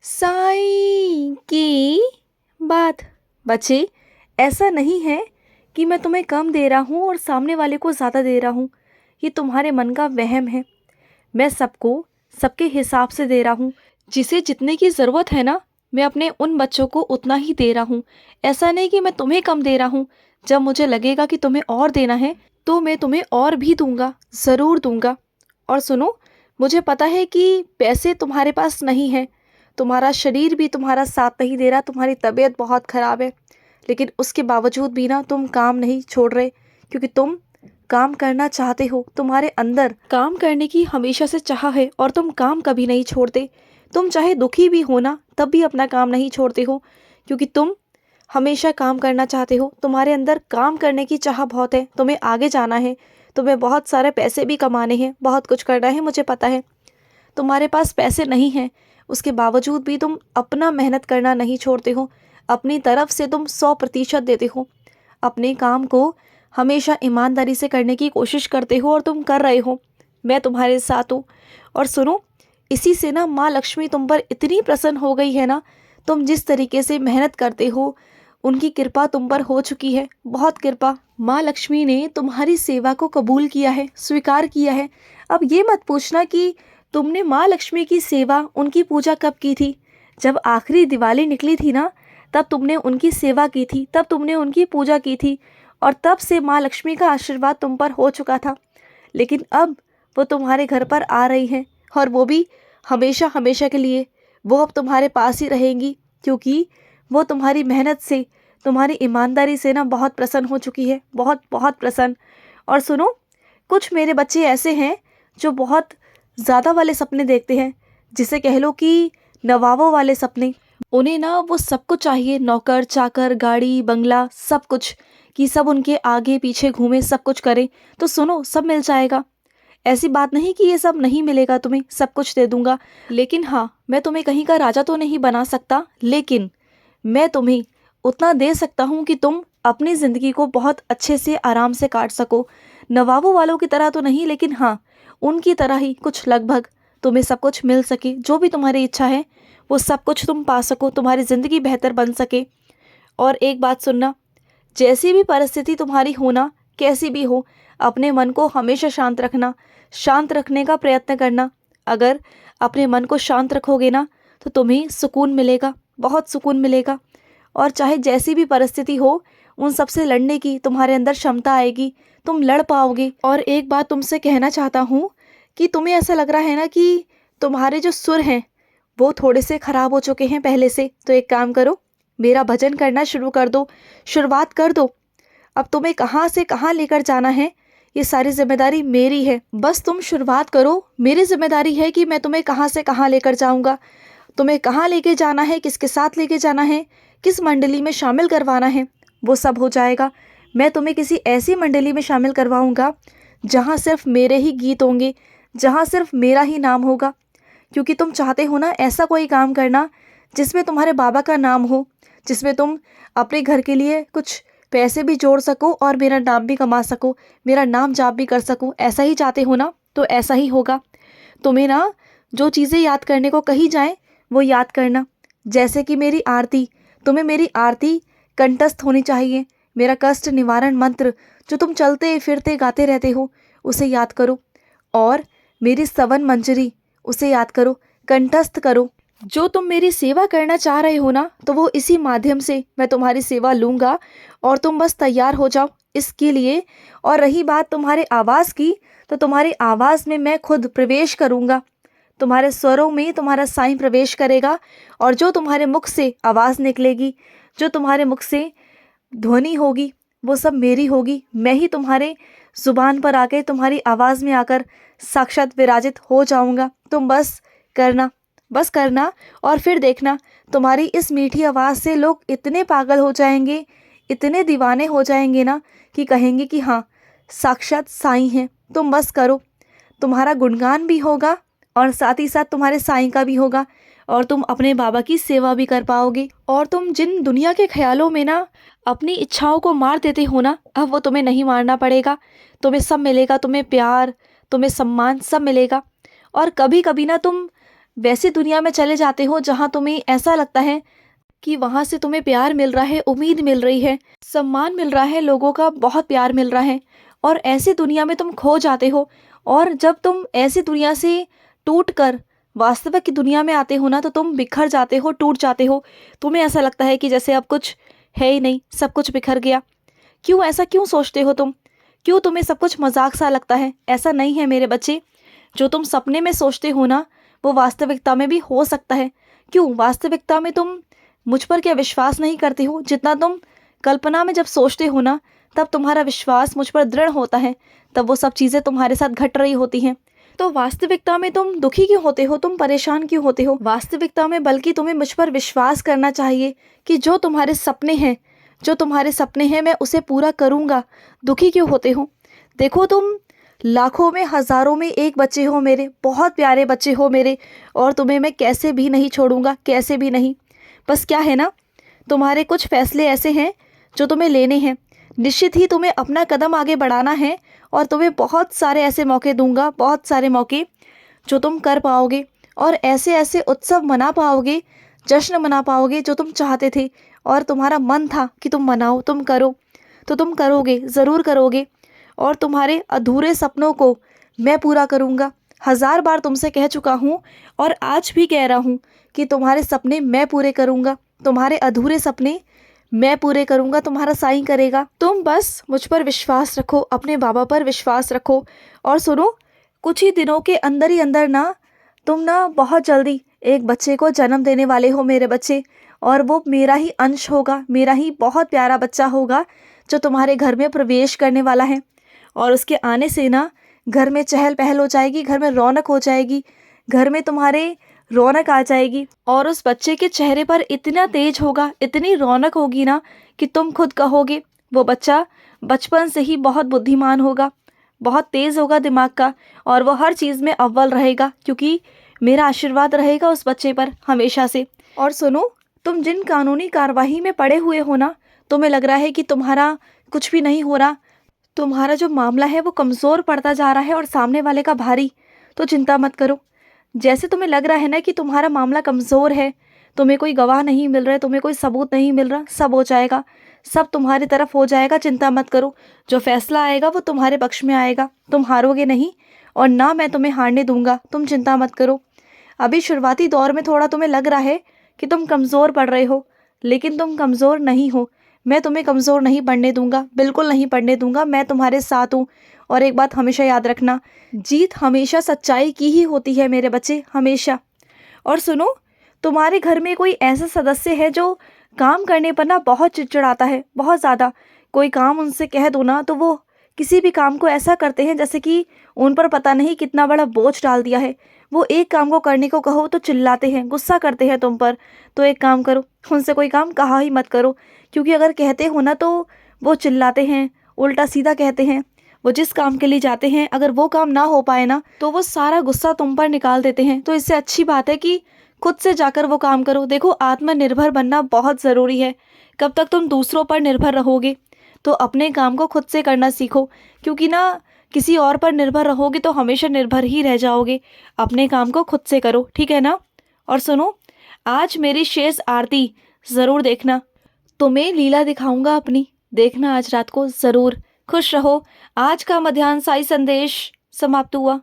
साईं की बात। बच्चे, ऐसा नहीं है कि मैं तुम्हें कम दे रहा हूँ और सामने वाले को ज़्यादा दे रहा हूँ। ये तुम्हारे मन का वहम है। मैं सबको सबके हिसाब से दे रहा हूँ। जिसे जितने की ज़रूरत है ना, मैं अपने उन बच्चों को उतना ही दे रहा हूँ। ऐसा नहीं कि मैं तुम्हें कम दे रहा हूँ। जब मुझे लगेगा कि तुम्हें और देना है तो मैं तुम्हें और भी दूंगा, ज़रूर दूंगा। और सुनो, मुझे पता है कि पैसे तुम्हारे पास नहीं है, तुम्हारा शरीर भी तुम्हारा साथ नहीं दे रहा, तुम्हारी तबीयत बहुत ख़राब है, लेकिन उसके बावजूद भी ना तुम काम नहीं छोड़ रहे, क्योंकि तुम काम करना चाहते हो। तुम्हारे अंदर काम करने की हमेशा से चाह है और तुम काम कभी नहीं छोड़ते। तुम चाहे दुखी भी हो ना, तब भी अपना काम नहीं छोड़ते हो, क्योंकि तुम हमेशा काम करना चाहते हो। तुम्हारे अंदर काम करने की चाह बहुत है, तुम्हें आगे जाना है, तुम्हें बहुत सारे पैसे भी कमाने हैं, बहुत कुछ करना है, मुझे पता है। तुम्हारे पास पैसे नहीं हैं, उसके बावजूद भी तुम अपना मेहनत करना नहीं छोड़ते हो। अपनी तरफ से तुम 100% देते हो। अपने काम को हमेशा ईमानदारी से करने की कोशिश करते हो और तुम कर रहे हो। मैं तुम्हारे साथ हूँ। और सुनो, इसी से ना माँ लक्ष्मी तुम पर इतनी प्रसन्न हो गई है ना। तुम जिस तरीके से मेहनत करते हो, उनकी कृपा तुम पर हो चुकी है, बहुत कृपा। माँ लक्ष्मी ने तुम्हारी सेवा को कबूल किया है, स्वीकार किया है। अब ये मत पूछना कि तुमने माँ लक्ष्मी की सेवा, उनकी पूजा कब की थी। जब आखिरी दिवाली निकली थी ना, तब तुमने उनकी सेवा की थी, तब तुमने उनकी पूजा की थी, और तब से माँ लक्ष्मी का आशीर्वाद तुम पर हो चुका था। लेकिन अब वो तुम्हारे घर पर आ रही हैं, और वो भी हमेशा हमेशा के लिए। वो अब तुम्हारे पास ही रहेंगी, क्योंकि वो तुम्हारी मेहनत से, तुम्हारी ईमानदारी से ना बहुत प्रसन्न हो चुकी है, बहुत बहुत प्रसन्न। और सुनो, कुछ मेरे बच्चे ऐसे हैं जो बहुत ज़्यादा वाले सपने देखते हैं, जिसे कह लो कि नवाबों वाले सपने। उन्हें ना वो सब कुछ चाहिए, नौकर चाकर, गाड़ी बंगला, सब कुछ, कि सब उनके आगे पीछे घूमे, सब कुछ करें। तो सुनो, सब मिल जाएगा। ऐसी बात नहीं कि ये सब नहीं मिलेगा, तुम्हें सब कुछ दे दूंगा। लेकिन हाँ, मैं तुम्हें कहीं का राजा तो नहीं बना सकता, लेकिन मैं तुम्हें उतना दे सकता हूँ कि तुम अपनी ज़िंदगी को बहुत अच्छे से आराम से काट सको। नवाबों वालों की तरह तो नहीं, लेकिन हाँ, उनकी तरह ही कुछ लगभग तुम्हें सब कुछ मिल सके। जो भी तुम्हारी इच्छा है वो सब कुछ तुम पा सको, तुम्हारी ज़िंदगी बेहतर बन सके। और एक बात सुनना, जैसी भी परिस्थिति तुम्हारी हो ना, कैसी भी हो, अपने मन को हमेशा शांत रखना, शांत रखने का प्रयत्न करना। अगर अपने मन को शांत रखोगे ना, तो तुम्हें सुकून मिलेगा, बहुत सुकून मिलेगा। और चाहे जैसी भी परिस्थिति हो, उन सब से लड़ने की तुम्हारे अंदर क्षमता आएगी, तुम लड़ पाओगे। और एक बात तुमसे कहना चाहता हूँ कि तुम्हें ऐसा लग रहा है ना कि तुम्हारे जो सुर हैं वो थोड़े से ख़राब हो चुके हैं पहले से। तो एक काम करो, मेरा भजन करना शुरू कर दो, शुरुआत कर दो। अब तुम्हें कहाँ से कहाँ लेकर जाना है, ये सारी जिम्मेदारी मेरी है। बस तुम शुरुआत करो, मेरी जिम्मेदारी है कि मैं तुम्हें कहाँ से कहाँ लेकर जाऊँगा। तुम्हें कहाँ लेके जाना है, किसके साथ लेके जाना है, किस मंडली में शामिल करवाना है, वो सब हो जाएगा। मैं तुम्हें किसी ऐसी मंडली में शामिल करवाऊँगा जहाँ सिर्फ मेरे ही गीत होंगे, जहाँ सिर्फ मेरा ही नाम होगा। क्योंकि तुम चाहते हो ना ऐसा कोई काम करना जिसमें तुम्हारे बाबा का नाम हो, जिसमें तुम अपने घर के लिए कुछ पैसे भी जोड़ सको और मेरा नाम भी कमा सको, मेरा नाम जाप भी कर सको। ऐसा ही चाहते हो ना, तो ऐसा ही होगा। तुम्हें ना जो चीज़ें याद करने को कही जाएं वो याद करना। जैसे कि मेरी आरती, तुम्हें मेरी आरती कंठस्थ होनी चाहिए। मेरा कष्ट निवारण मंत्र जो तुम चलते फिरते गाते रहते हो, उसे याद करो। और मेरी स्तवन मंजरी, उसे याद करो, कंठस्थ करो। जो तुम मेरी सेवा करना चाह रहे हो ना, तो वो इसी माध्यम से मैं तुम्हारी सेवा लूँगा, और तुम बस तैयार हो जाओ इसके लिए। और रही बात तुम्हारे आवाज़ की, तो तुम्हारी आवाज़ में मैं खुद प्रवेश करूँगा, तुम्हारे स्वरों में तुम्हारा साईं प्रवेश करेगा। और जो तुम्हारे मुख से आवाज़ निकलेगी, जो तुम्हारे मुख से ध्वनि होगी, वो सब मेरी होगी। मैं ही तुम्हारे ज़ुबान पर आके, तुम्हारी आवाज़ में आकर साक्षात विराजित हो जाऊंगा। तुम बस करना, बस करना, और फिर देखना, तुम्हारी इस मीठी आवाज़ से लोग इतने पागल हो जाएंगे, इतने दीवाने हो जाएंगे ना, कि कहेंगे कि हाँ, साक्षात साईं हैं। तुम बस करो, तुम्हारा गुणगान भी होगा और साथ ही साथ तुम्हारे साईं का भी होगा, और तुम अपने बाबा की सेवा भी कर पाओगे। और तुम जिन दुनिया के ख्यालों में ना अपनी इच्छाओं को मार देते हो ना, अब वो तुम्हें नहीं मारना पड़ेगा। तुम्हें सब मिलेगा, तुम्हें प्यार, तुम्हें सम्मान, सब मिलेगा। और कभी कभी ना तुम वैसी दुनिया में चले जाते हो जहाँ तुम्हें ऐसा लगता है कि वहाँ से तुम्हें प्यार मिल रहा है, उम्मीद मिल रही है, सम्मान मिल रहा है, लोगों का बहुत प्यार मिल रहा है, और ऐसी दुनिया में तुम खो जाते हो। और जब तुम ऐसी दुनिया से टूट कर वास्तविक की दुनिया में आते हो ना, तो तुम बिखर जाते हो, टूट जाते हो। तुम्हें ऐसा लगता है कि जैसे अब कुछ है ही नहीं, सब कुछ बिखर गया। क्यों ऐसा क्यों सोचते हो तुम? क्यों तुम्हें सब कुछ मजाक सा लगता है? ऐसा नहीं है मेरे बच्चे। जो तुम सपने में सोचते हो ना, वो वास्तविकता में भी हो सकता है। क्यों? वास्तविकता में तुम मुझ पर क्या विश्वास नहीं करते हो? जितना तुम कल्पना में जब सोचते हो ना, तब तुम्हारा विश्वास मुझ पर दृढ़ होता है, तब वो सब चीज़ें तुम्हारे साथ घट रही होती हैं। तो वास्तविकता में तुम दुखी क्यों होते हो? तुम परेशान क्यों होते हो? वास्तविकता में बल्कि तुम्हें मुझ पर विश्वास करना चाहिए कि जो तुम्हारे सपने हैं, जो तुम्हारे सपने हैं, मैं उसे पूरा करूँगा। दुखी क्यों होते हो? देखो, तुम लाखों में, हज़ारों में एक बच्चे हो मेरे, बहुत प्यारे बच्चे हो मेरे, और तुम्हें मैं कैसे भी नहीं छोड़ूंगा, कैसे भी नहीं। बस क्या है ना, तुम्हारे कुछ फैसले ऐसे हैं जो तुम्हें लेने हैं। निश्चित ही तुम्हें अपना कदम आगे बढ़ाना है, और तुम्हें बहुत सारे ऐसे मौके दूंगा, बहुत सारे मौके जो तुम कर पाओगे, और ऐसे ऐसे उत्सव मना पाओगे, जश्न मना पाओगे जो तुम चाहते थे और तुम्हारा मन था कि तुम मनाओ, तुम करो, तो तुम करोगे, ज़रूर करोगे। और तुम्हारे अधूरे सपनों को मैं पूरा करूँगा। हज़ार बार तुमसे कह चुका हूँ, और आज भी कह रहा हूँ कि तुम्हारे सपने मैं पूरे करूँगा, तुम्हारे अधूरे सपने मैं पूरे करूँगा, तुम्हारा साईं करेगा। तुम बस मुझ पर विश्वास रखो, अपने बाबा पर विश्वास रखो। और सुनो, कुछ ही दिनों के अंदर ही अंदर ना, तुम ना बहुत जल्दी एक बच्चे को जन्म देने वाले हो मेरे बच्चे, और वो मेरा ही अंश होगा, मेरा ही बहुत प्यारा बच्चा होगा जो तुम्हारे घर में प्रवेश करने वाला है। और उसके आने से ना, घर में चहल पहल हो जाएगी, घर में रौनक हो जाएगी, घर में तुम्हारे रौनक आ जाएगी। और उस बच्चे के चेहरे पर इतना तेज होगा, इतनी रौनक होगी ना, कि तुम खुद कहोगे वो बच्चा बचपन से ही बहुत बुद्धिमान होगा, बहुत तेज़ होगा दिमाग का, और वो हर चीज़ में अव्वल रहेगा, क्योंकि मेरा आशीर्वाद रहेगा उस बच्चे पर हमेशा से। और सुनो, तुम जिन कानूनी कार्यवाही में पड़े हुए हो ना, तुम्हें लग रहा है कि तुम्हारा कुछ भी नहीं हो रहा, तुम्हारा जो मामला है वो कमज़ोर पड़ता जा रहा है और सामने वाले का भारी। तो चिंता मत करो। जैसे तुम्हें लग रहा है ना कि तुम्हारा मामला कमज़ोर है, तुम्हें कोई गवाह नहीं मिल रहा है, तुम्हें कोई सबूत नहीं मिल रहा, सब हो जाएगा, सब तुम्हारी तरफ हो जाएगा। चिंता मत करो, जो फैसला आएगा वो तुम्हारे पक्ष में आएगा। तुम हारोगे नहीं, और ना मैं तुम्हें हारने दूंगा। तुम चिंता मत करो। अभी शुरुआती दौर में थोड़ा तुम्हें लग रहा है कि तुम कमज़ोर पड़ रहे हो, लेकिन तुम कमज़ोर नहीं हो। मैं तुम्हें कमज़ोर नहीं पड़ने दूंगा, बिल्कुल नहीं पड़ने दूंगा। मैं तुम्हारे साथ हूँ। और एक बात हमेशा याद रखना, जीत हमेशा सच्चाई की ही होती है मेरे बच्चे, हमेशा। और सुनो, तुम्हारे घर में कोई ऐसा सदस्य है जो काम करने पर ना बहुत चिड़चिड़ाता है, बहुत ज़्यादा। कोई काम उनसे कह दो ना, तो वो किसी भी काम को ऐसा करते हैं जैसे कि उन पर पता नहीं कितना बड़ा बोझ डाल दिया है। वो एक काम को करने को कहो तो चिल्लाते हैं, गुस्सा करते हैं तुम पर। तो एक काम करो, उनसे कोई काम कहा ही मत करो, क्योंकि अगर कहते हो ना तो वो चिल्लाते हैं, उल्टा सीधा कहते हैं। वो जिस काम के लिए जाते हैं, अगर वो काम ना हो पाए ना, तो वो सारा गुस्सा तुम पर निकाल देते हैं। तो इससे अच्छी बात है कि खुद से जाकर वो काम करो। देखो, आत्मनिर्भर बनना बहुत ज़रूरी है। कब तक तुम दूसरों पर निर्भर रहोगे? तो अपने काम को खुद से करना सीखो, क्योंकि ना किसी और पर निर्भर रहोगे तो हमेशा निर्भर ही रह जाओगे। अपने काम को खुद से करो, ठीक है ना? और सुनो, आज मेरी शेष आरती ज़रूर देखना, तुम्हें लीला दिखाऊंगा अपनी, देखना आज रात को ज़रूर। खुश रहो। आज का मध्याह्न साई संदेश समाप्त हुआ।